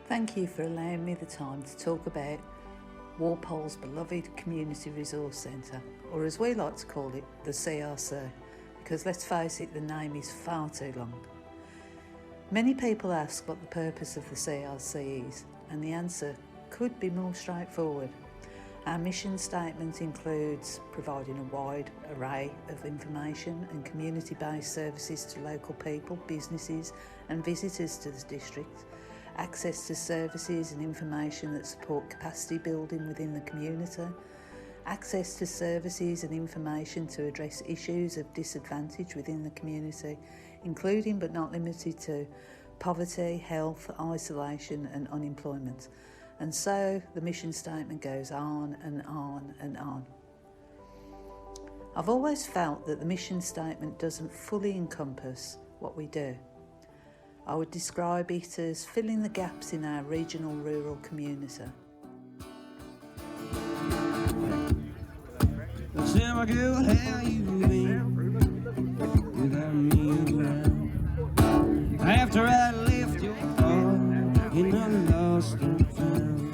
Thank you for allowing me the time to talk about Walpole's beloved Community Resource Centre, or as we like to call it, the CRC, because let's face it, the name is far too long. Many people ask what the purpose of the CRC is, and the answer could be more straightforward. Our mission statement includes providing a wide array of information and community-based services to local people, businesses and visitors to the district, access to services and information that support capacity building within the community, access to services and information to address issues of disadvantage within the community, including but not limited to poverty, health, isolation and unemployment. And so the mission statement goes on and on and on. I've always felt that the mission statement doesn't fully encompass what we do. I would describe it as filling the gaps in our regional rural community. How you been without me around? After I left your heart in a lost and found,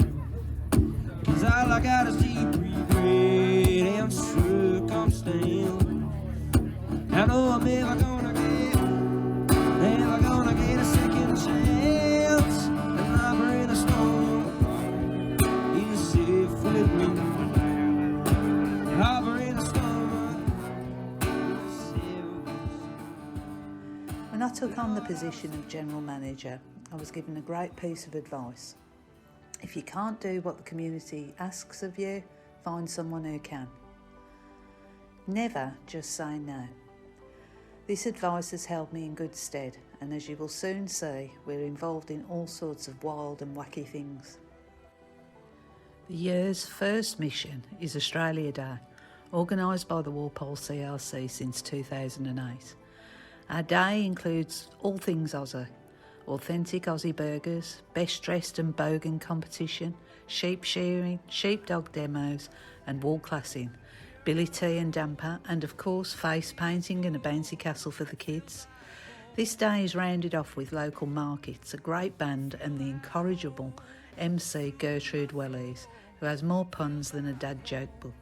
'cause all I got is deep regret and circumstance. I know I'm never gonna get a second chance. And I'm in a storm is safe with me. When I took on the position of General Manager, I was given a great piece of advice. If you can't do what the community asks of you, find someone who can. Never just say no. This advice has held me in good stead, and as you will soon see, we're involved in all sorts of wild and wacky things. The year's first mission is Australia Day, organised by the Walpole CRC since 2008. Our day includes all things Aussie: authentic Aussie burgers, best dressed and bogan competition, sheep shearing, sheepdog demos and wall classing, billy tea and damper, and of course face painting and a bouncy castle for the kids. This day is rounded off with local markets, a great band and the incorrigible MC Gertrude Wellies, who has more puns than a dad joke book.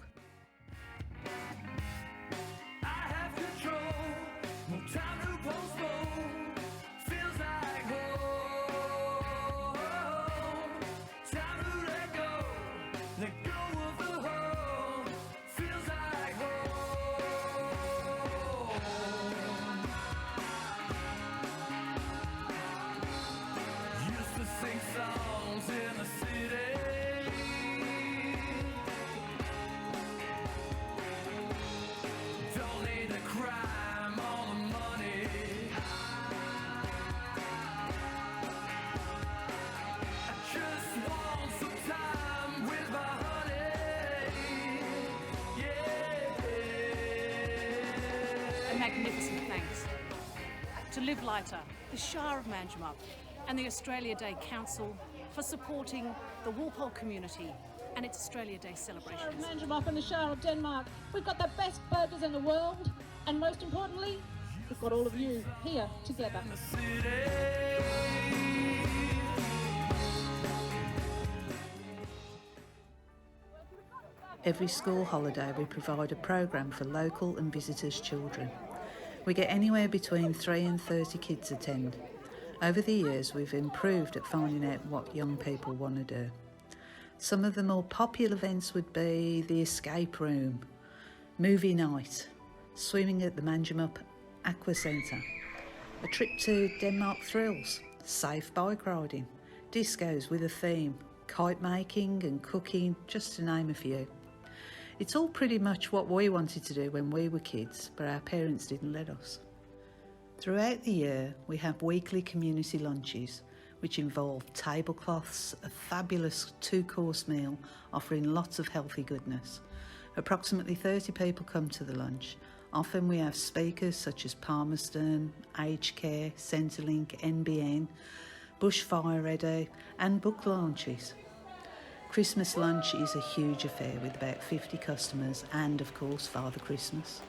Magnificent thanks to Live Lighter, the Shire of Manjimup and the Australia Day Council for supporting the Walpole community and its Australia Day celebrations. The Shire of Manjimup and the Shire of Denmark, we've got the best burgers in the world, and most importantly, we've got all of you here together. Every school holiday we provide a programme for local and visitors' children. We get anywhere between 3 and 30 kids attend. Over the years we've improved at finding out what young people want to do. Some of the more popular events would be the escape room, movie night, swimming at the Manjimup Aqua Centre, a trip to Denmark Thrills, safe bike riding, discos with a theme, kite making and cooking, just to name a few. It's all pretty much what we wanted to do when we were kids, but our parents didn't let us. Throughout the year, we have weekly community lunches, which involve tablecloths, a fabulous 2-course meal offering lots of healthy goodness. Approximately 30 people come to the lunch. Often we have speakers such as Palmerston, Aged Care, Centrelink, NBN, Bushfire Ready and book launches. Christmas lunch is a huge affair with about 50 customers and, of course, Father Christmas.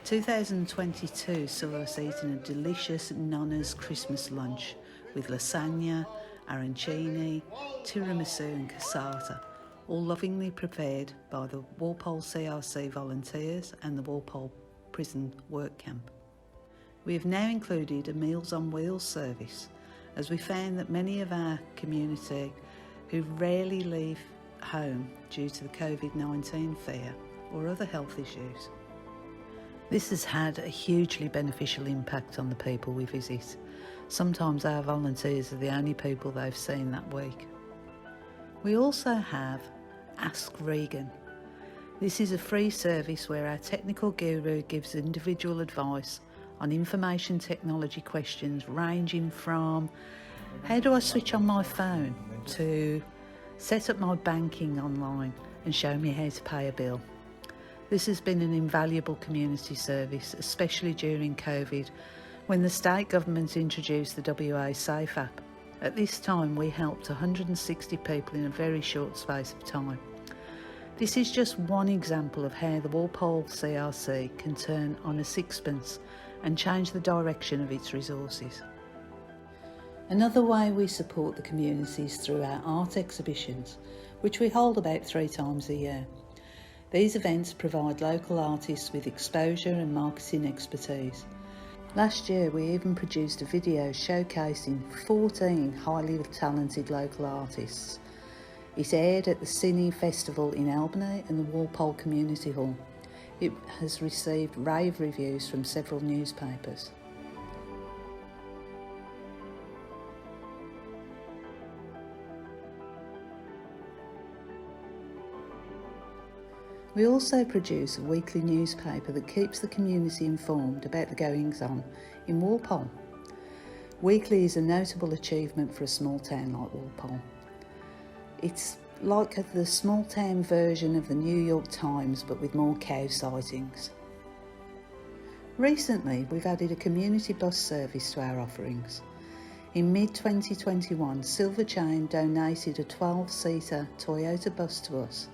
2022 saw us eating a delicious Nonna's Christmas lunch with lasagna, arancini, tiramisu and cassata, all lovingly prepared by the Walpole CRC volunteers and the Walpole Prison Work Camp. We have now included a Meals on Wheels service, as we found that many of our community who rarely leave home due to the COVID-19 fear or other health issues. This has had a hugely beneficial impact on the people we visit. Sometimes our volunteers are the only people they've seen that week. We also have Ask Regan. This is a free service where our technical guru gives individual advice on information technology questions ranging from how do I switch on my phone to set up my banking online and show me how to pay a bill. This has been an invaluable community service, especially during COVID, when the state government introduced the WA Safe app. At this time, we helped 160 people in a very short space of time. This is just one example of how the Walpole CRC can turn on a sixpence and change the direction of its resources. Another way we support the community is through our art exhibitions, which we hold about 3 times a year. These events provide local artists with exposure and marketing expertise. Last year we even produced a video showcasing 14 highly talented local artists. It aired at the Cine Festival in Albany and the Walpole Community Hall. It has received rave reviews from several newspapers. We also produce a weekly newspaper that keeps the community informed about the goings-on in Walpole. Weekly is a notable achievement for a small town like Walpole. It's like the small town version of the New York Times, but with more cow sightings. Recently, we've added a community bus service to our offerings. In mid-2021, Silver Chain donated a 12-seater Toyota bus to us,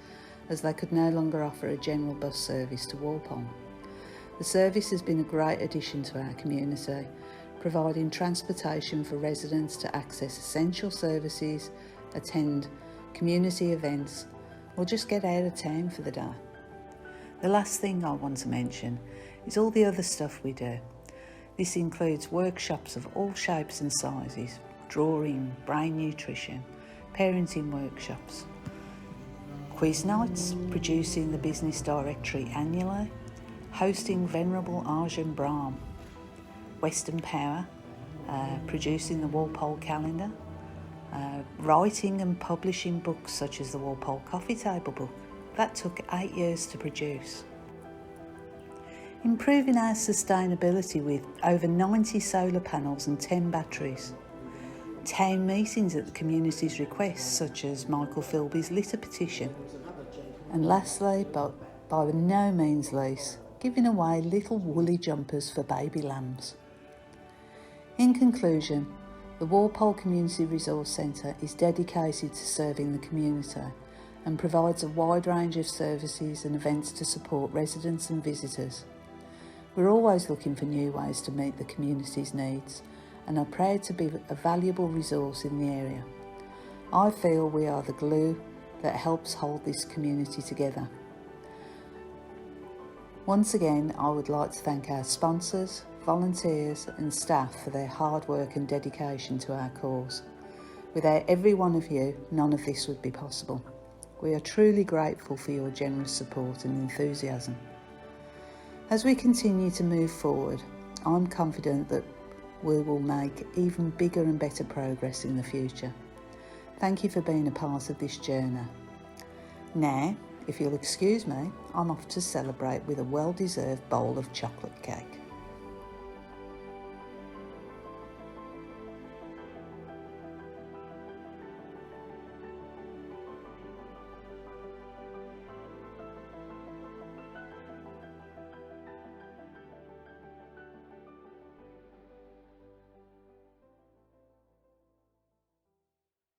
as they could no longer offer a general bus service to Walpole. The service has been a great addition to our community, providing transportation for residents to access essential services, attend community events, or just get out of town for the day. The last thing I want to mention is all the other stuff we do. This includes workshops of all shapes and sizes, drawing, brain nutrition, parenting workshops, quiz nights, producing the business directory annually, hosting Venerable Arjun Brahm, Western Power, producing the Walpole calendar, writing and publishing books such as the Walpole Coffee Table book. That took 8 years to produce. Improving our sustainability with over 90 solar panels and 10 batteries. Town meetings at the community's request, such as Michael Philby's litter petition. And lastly, but by no means least, giving away little woolly jumpers for baby lambs. In conclusion, the Walpole Community Resource Centre is dedicated to serving the community and provides a wide range of services and events to support residents and visitors. We're always looking for new ways to meet the community's needs and are proud to be a valuable resource in the area. I feel we are the glue that helps hold this community together. Once again, I would like to thank our sponsors, volunteers and staff for their hard work and dedication to our cause. Without every one of you, none of this would be possible. We are truly grateful for your generous support and enthusiasm. As we continue to move forward, I'm confident that we will make even bigger and better progress in the future. Thank you for being a part of this journey. Now, if you'll excuse me, I'm off to celebrate with a well-deserved bowl of chocolate cake.